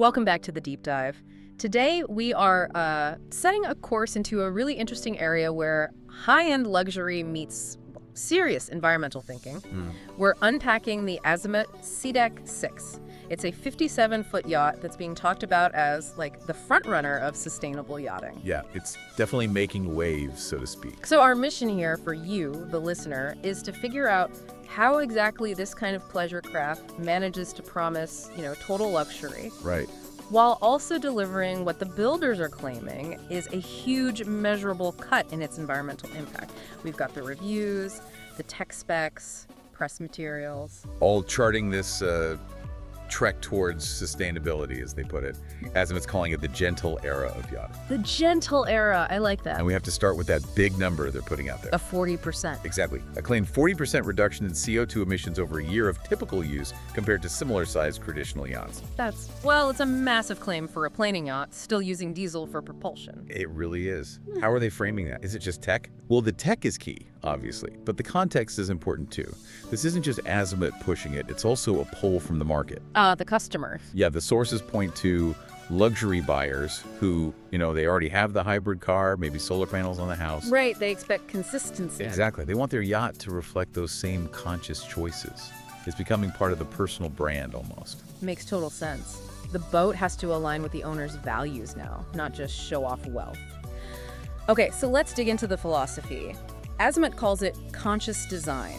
Welcome back to the deep dive. Today we are setting a course into a really interesting area where high-end luxury meets serious environmental thinking. We're unpacking the Azimut Seadeck 6. It's a 57-foot yacht that's being talked about as like the front runner of sustainable yachting. Yeah, it's definitely making waves, so to speak. So our mission here for you, the listener, is to figure out how exactly this kind of pleasure craft manages to promise, total luxury. Right. While also delivering what the builders are claiming is a huge measurable cut in its environmental impact. We've got the reviews, the tech specs, press materials. All charting this trek towards sustainability, as they put it. Azimut's calling it the gentle era of yachting. The gentle era, I like that. And we have to start with that big number they're putting out there. A 40%. Exactly. A claimed 40% reduction in CO2 emissions over a year of typical use compared to similar-sized traditional yachts. It's a massive claim for a planing yacht, still using diesel for propulsion. It really is. How are they framing that? Is it just tech? Well, the tech is key, obviously, but the context is important too. This isn't just Azimut pushing it, it's also a pull from the market. The customer. Yeah, the sources point to luxury buyers who, they already have the hybrid car, maybe solar panels on the house. Right, they expect consistency. Exactly. They want their yacht to reflect those same conscious choices. It's becoming part of the personal brand almost. Makes total sense. The boat has to align with the owner's values now, not just show off wealth. Okay, so let's dig into the philosophy. Azimut calls it conscious design.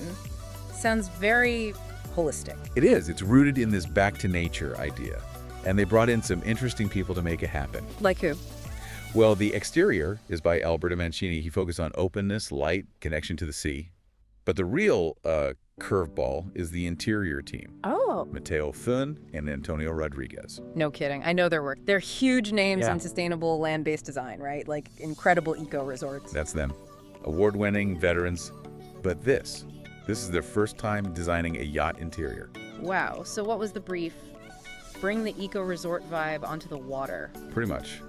Sounds very holistic. It is. It's rooted in this back to nature idea. And they brought in some interesting people to make it happen. Like who? Well, the exterior is by Alberto Mancini. He focused on openness, light, connection to the sea. But the real curveball is the interior team. Oh. Matteo Thun and Antonio Rodriguez. No kidding. I know their work. They're huge names in sustainable land-based design, right? Like incredible eco-resorts. That's them. Award-winning veterans. But this is their first time designing a yacht interior. Wow. So what was the brief? Bring the eco-resort vibe onto the water. Pretty much.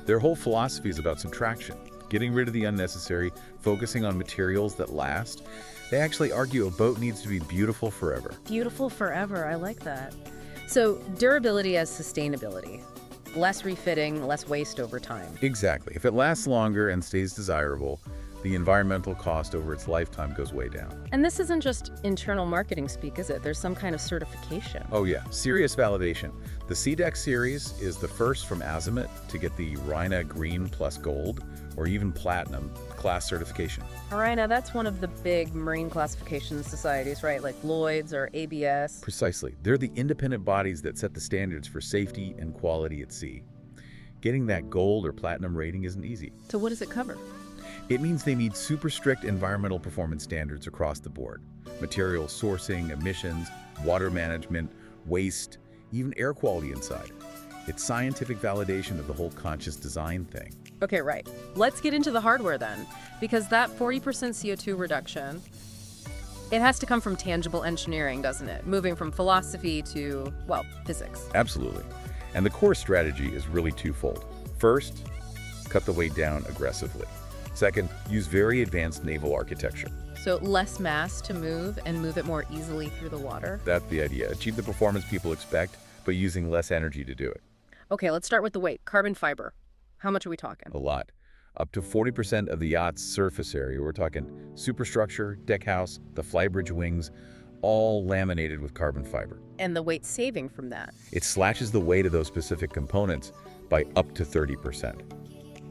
Their whole philosophy is about subtraction, getting rid of the unnecessary, focusing on materials that last. They actually argue a boat needs to be beautiful forever. Beautiful forever. I like that. So durability as sustainability. Less refitting, less waste over time. Exactly. If it lasts longer and stays desirable, the environmental cost over its lifetime goes way down. And this isn't just internal marketing speak, is it? There's some kind of certification. Oh yeah, serious validation. The Seadeck series is the first from Azimut to get the Rhina Green Plus Gold, or even Platinum, class certification. All right, now that's one of the big marine classification societies, right? Like Lloyd's or ABS. Precisely. They're the independent bodies that set the standards for safety and quality at sea. Getting that gold or platinum rating isn't easy. So what does it cover? It means they meet super strict environmental performance standards across the board. Material sourcing, emissions, water management, waste, even air quality inside. It's scientific validation of the whole conscious design thing. Okay, right. Let's get into the hardware then, because that 40% CO2 reduction, it has to come from tangible engineering, doesn't it? Moving from philosophy to, physics. Absolutely. And the core strategy is really twofold. First, cut the weight down aggressively. Second, use very advanced naval architecture. So less mass to move and move it more easily through the water? That's the idea. Achieve the performance people expect, but using less energy to do it. Okay, let's start with the weight. Carbon fiber. How much are we talking? A lot. Up to 40% of the yacht's surface area. We're talking superstructure, deck house, the flybridge wings, all laminated with carbon fiber. And the weight saving from that? It slashes the weight of those specific components by up to 30%.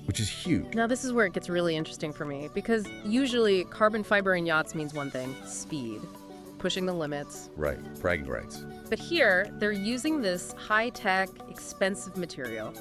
Which is huge. Now this is where it gets really interesting for me, because usually carbon fiber in yachts means one thing: speed, pushing the limits. Right, bragging rights. But here, they're using this high-tech, expensive material,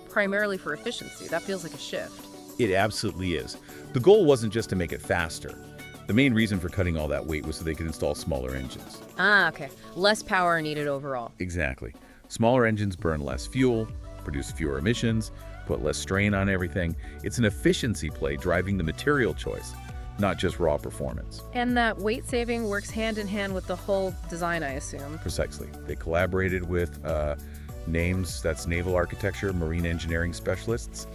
primarily for efficiency. That feels like a shift. It absolutely is. The goal wasn't just to make it faster. The main reason for cutting all that weight was so they could install smaller engines. Ah, okay. Less power needed overall. Exactly. Smaller engines burn less fuel, produce fewer emissions, put less strain on everything. It's an efficiency play driving the material choice, not just raw performance. And that weight saving works hand in hand with the whole design, I assume. Precisely. They collaborated with names, that's naval architecture, marine engineering specialists,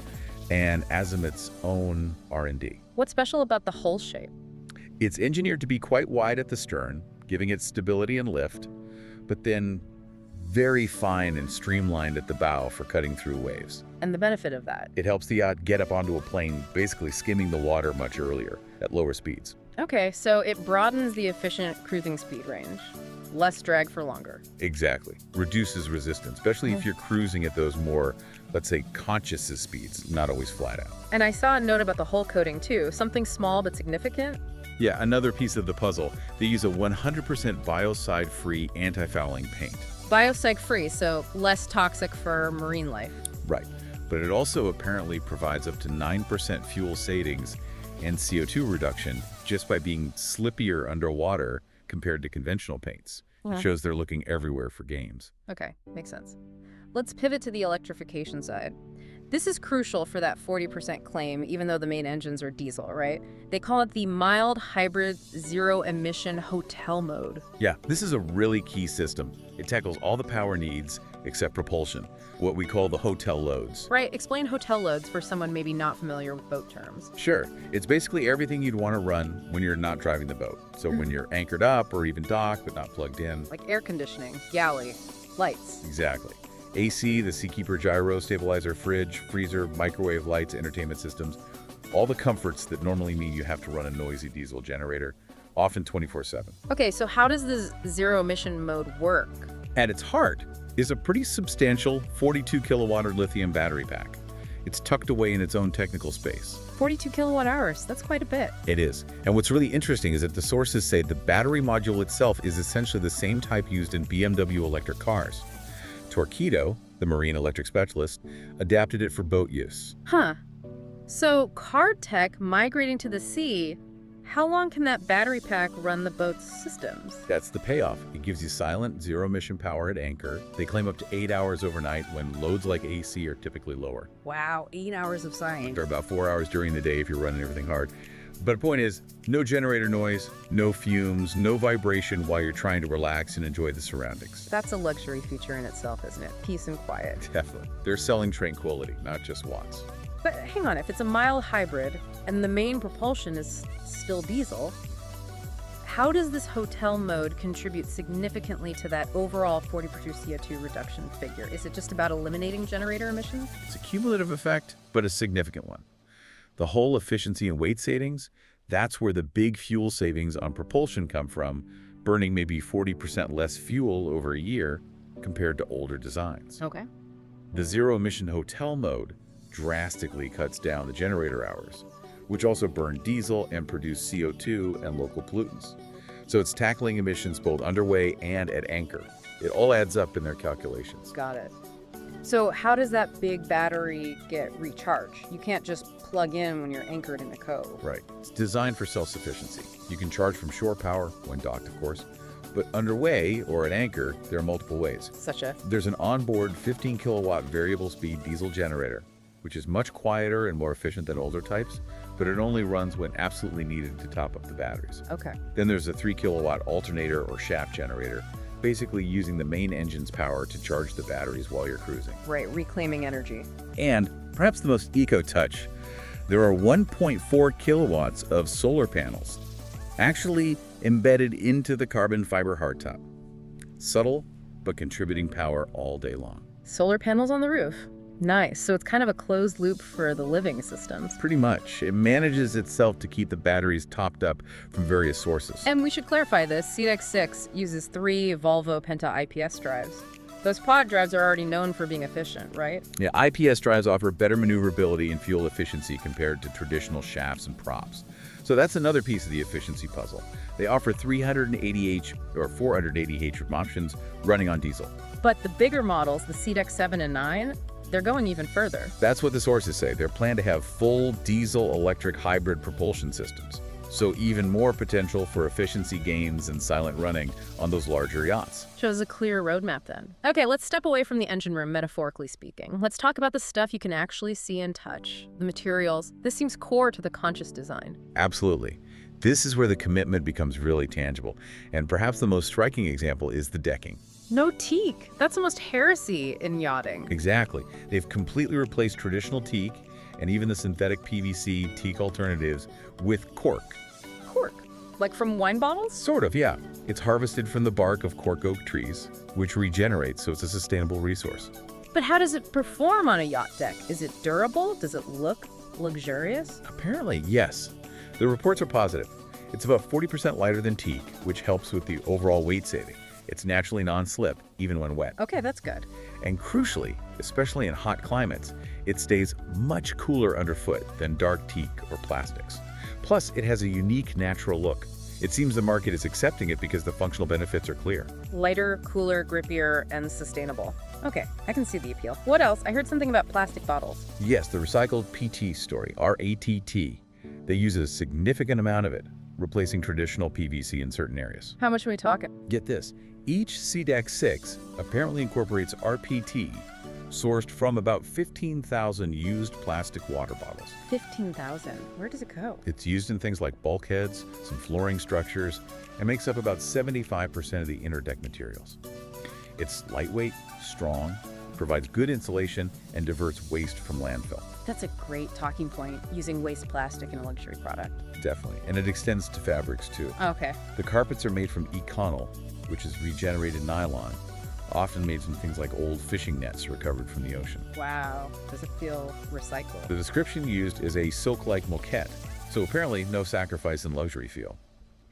and Azimut's own R&D. What's special about the hull shape? It's engineered to be quite wide at the stern, giving it stability and lift, but then very fine and streamlined at the bow for cutting through waves. And the benefit of that? It helps the yacht get up onto a plane, basically skimming the water much earlier at lower speeds. Okay, so it broadens the efficient cruising speed range. Less drag for longer. Exactly. Reduces resistance, especially if you're cruising at those more, let's say, conscious speeds, not always flat out. And I saw a note about the hull coating too, something small but significant. Yeah, another piece of the puzzle. They use a 100% biocide-free anti-fouling paint. Biocide-free, so less toxic for marine life. Right. But it also apparently provides up to 9% fuel savings and CO2 reduction just by being slippier underwater compared to conventional paints. It shows they're looking everywhere for games. Okay, makes sense. Let's pivot to the electrification side. This is crucial for that 40% claim, even though the main engines are diesel, right? They call it the mild hybrid zero-emission hotel mode. Yeah, this is a really key system. It tackles all the power needs except propulsion, what we call the hotel loads. Right, explain hotel loads for someone maybe not familiar with boat terms. Sure, it's basically everything you'd want to run when you're not driving the boat. So when you're anchored up or even docked but not plugged in. Like air conditioning, galley, lights. Exactly. AC, the Seakeeper gyro, stabilizer, fridge, freezer, microwave lights, entertainment systems, all the comforts that normally mean you have to run a noisy diesel generator, often 24/7. Okay, so how does this zero-emission mode work? At its heart is a pretty substantial 42 kilowatt lithium battery pack. It's tucked away in its own technical space. 42 kilowatt hours, that's quite a bit. It is. And what's really interesting is that the sources say the battery module itself is essentially the same type used in BMW electric cars. Torqeedo, the marine electric specialist, adapted it for boat use. Huh. So card tech migrating to the sea, how long can that battery pack run the boat's systems? That's the payoff. It gives you silent, zero-emission power at anchor. They claim up to 8 hours overnight when loads like AC are typically lower. Wow, 8 hours of science. Or about 4 hours during the day if you're running everything hard. But the point is, no generator noise, no fumes, no vibration while you're trying to relax and enjoy the surroundings. That's a luxury feature in itself, isn't it? Peace and quiet. Definitely. They're selling tranquility, not just watts. But hang on, if it's a mild hybrid and the main propulsion is still diesel, how does this hotel mode contribute significantly to that overall 40% CO2 reduction figure? Is it just about eliminating generator emissions? It's a cumulative effect, but a significant one. The whole efficiency and weight savings, that's where the big fuel savings on propulsion come from, burning maybe 40% less fuel over a year compared to older designs. Okay. The zero-emission hotel mode drastically cuts down the generator hours, which also burn diesel and produce CO2 and local pollutants. So it's tackling emissions both underway and at anchor. It all adds up in their calculations. Got it. So how does that big battery get recharged? You can't just plug in when you're anchored in a cove. Right. It's designed for self-sufficiency. You can charge from shore power, when docked, of course. But underway or at anchor, there are multiple ways. There's an onboard 15 kilowatt variable speed diesel generator, which is much quieter and more efficient than older types, but it only runs when absolutely needed to top up the batteries. Okay. Then there's a 3 kilowatt alternator or shaft generator, basically using the main engine's power to charge the batteries while you're cruising. Right, reclaiming energy. And perhaps the most eco-touch, there are 1.4 kilowatts of solar panels actually embedded into the carbon fiber hardtop. Subtle, but contributing power all day long. Solar panels on the roof. Nice. So it's kind of a closed loop for the living systems. Pretty much. It manages itself to keep the batteries topped up from various sources. And we should clarify this. Seadeck 6 uses 3 Volvo Penta IPS drives. Those pod drives are already known for being efficient, right? Yeah, IPS drives offer better maneuverability and fuel efficiency compared to traditional shafts and props. So that's another piece of the efficiency puzzle. They offer 380H or 480H options running on diesel. But the bigger models, the Seadeck 7 and 9, they're going even further. That's what the sources say. They're planned to have full diesel-electric hybrid propulsion systems. So even more potential for efficiency gains and silent running on those larger yachts. Shows a clear roadmap then. Okay, let's step away from the engine room, metaphorically speaking. Let's talk about the stuff you can actually see and touch. The materials. This seems core to the conscious design. Absolutely. This is where the commitment becomes really tangible. And perhaps the most striking example is the decking. No teak. That's almost heresy in yachting. Exactly. They've completely replaced traditional teak and even the synthetic PVC teak alternatives with cork. Cork? Like from wine bottles? Sort of, yeah. It's harvested from the bark of cork oak trees, which regenerates, so it's a sustainable resource. But how does it perform on a yacht deck? Is it durable? Does it look luxurious? Apparently, yes. The reports are positive. It's about 40% lighter than teak, which helps with the overall weight saving. It's naturally non-slip, even when wet. Okay, that's good. And crucially, especially in hot climates, it stays much cooler underfoot than dark teak or plastics. Plus, it has a unique natural look. It seems the market is accepting it because the functional benefits are clear. Lighter, cooler, grippier, and sustainable. Okay, I can see the appeal. What else? I heard something about plastic bottles. Yes, the recycled PT story, RATT. They use a significant amount of it, replacing traditional PVC in certain areas. How much are we talking? Get this, each Seadeck 6 apparently incorporates RPT, sourced from about 15,000 used plastic water bottles. 15,000. Where does it go? It's used in things like bulkheads, some flooring structures, and makes up about 75% of the inner deck materials. It's lightweight, strong, provides good insulation, and diverts waste from landfill. That's a great talking point, using waste plastic in a luxury product. Definitely. And it extends to fabrics, too. Okay. The carpets are made from Econol, which is regenerated nylon, often made from things like old fishing nets recovered from the ocean. Wow. Does it feel recycled? The description used is a silk-like moquette, so apparently no sacrifice in luxury feel.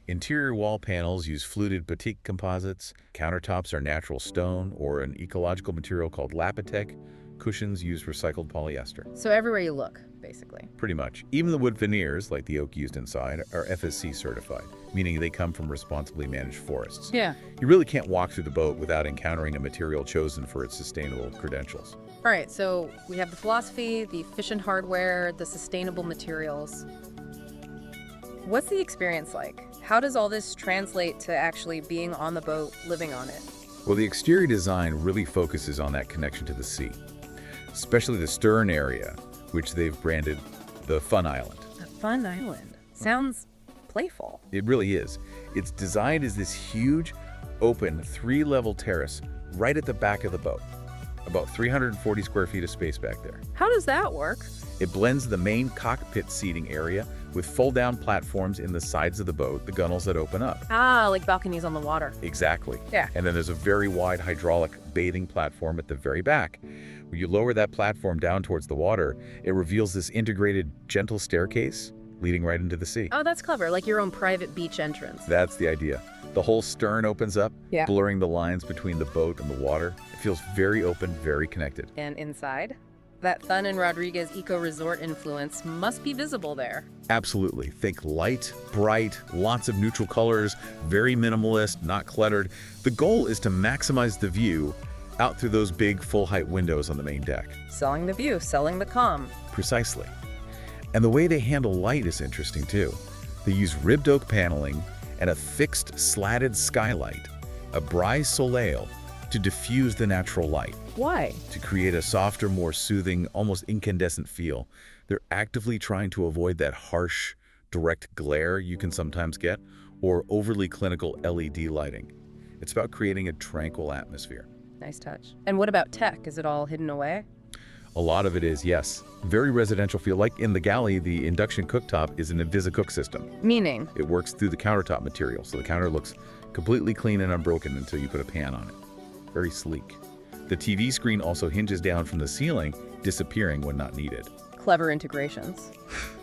Interior wall panels use fluted batik composites, countertops are natural stone or an ecological material called Lapitec, cushions use recycled polyester. So everywhere you look, basically. Pretty much. Even the wood veneers, like the oak used inside, are FSC certified, meaning they come from responsibly managed forests. Yeah. You really can't walk through the boat without encountering a material chosen for its sustainable credentials. All right, so we have the philosophy, the efficient hardware, the sustainable materials. What's the experience like? How does all this translate to actually being on the boat, living on it? Well, the exterior design really focuses on that connection to the sea, especially the stern area, which they've branded the Fun Island. A fun island. Sounds playful. It really is. It's designed as this huge, open, 3-level terrace right at the back of the boat. About 340 square feet of space back there. How does that work? It blends the main cockpit seating area with fold-down platforms in the sides of the boat, the gunnels that open up. Ah, like balconies on the water. Exactly. Yeah. And then there's a very wide hydraulic bathing platform at the very back. When you lower that platform down towards the water, it reveals this integrated, gentle staircase leading right into the sea. Oh, that's clever, like your own private beach entrance. That's the idea. The whole stern opens up, Yeah. blurring the lines between the boat and the water. It feels very open, very connected. And inside? That Thun and Rodriguez eco-resort influence must be visible there. Absolutely. Think light, bright, lots of neutral colors, very minimalist, not cluttered. The goal is to maximize the view out through those big full-height windows on the main deck. Selling the view, selling the calm. Precisely. And the way they handle light is interesting too. They use ribbed oak paneling and a fixed slatted skylight, a brise soleil, to diffuse the natural light. Why? To create a softer, more soothing, almost incandescent feel. They're actively trying to avoid that harsh, direct glare you can sometimes get, or overly clinical LED lighting. It's about creating a tranquil atmosphere. Nice touch. And what about tech? Is it all hidden away? A lot of it is, yes. Very residential feel. Like in the galley, the induction cooktop is an Invisi-Cook system. Meaning? It works through the countertop material, so the counter looks completely clean and unbroken until you put a pan on it. Very sleek. The TV screen also hinges down from the ceiling, disappearing when not needed. Clever integrations.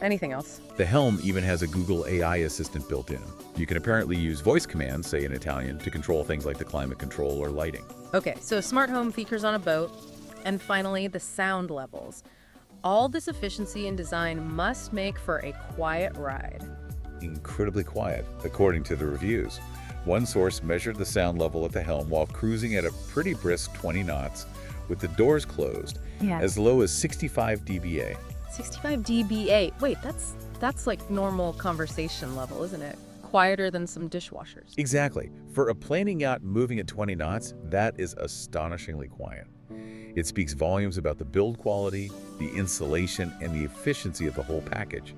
Anything else? The helm even has a Google AI assistant built in. You can apparently use voice commands, say in Italian, to control things like the climate control or lighting. Okay, so smart home features on a boat. And finally, the sound levels. All this efficiency and design must make for a quiet ride. Incredibly quiet, according to the reviews. One source measured the sound level at the helm while cruising at a pretty brisk 20 knots with the doors closed, as low as 65 dBA. 65 dBA. Wait, that's like normal conversation level, isn't it? Quieter than some dishwashers. Exactly. For a planing yacht moving at 20 knots, that is astonishingly quiet. It speaks volumes about the build quality, the insulation, and the efficiency of the whole package.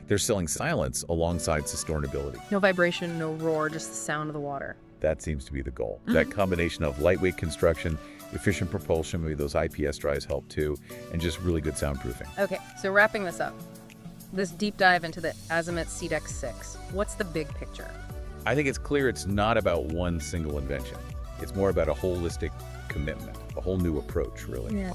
They're selling silence alongside sustainability. No vibration, no roar, just the sound of the water. That seems to be the goal. That combination of lightweight construction, efficient propulsion, maybe those IPS drives help too, and just really good soundproofing. Okay, so wrapping this up. this deep dive into the Azimut Seadeck 6, what's the big picture? I think it's clear it's not about one single invention. It's more about a holistic commitment, a whole new approach, really. Yeah.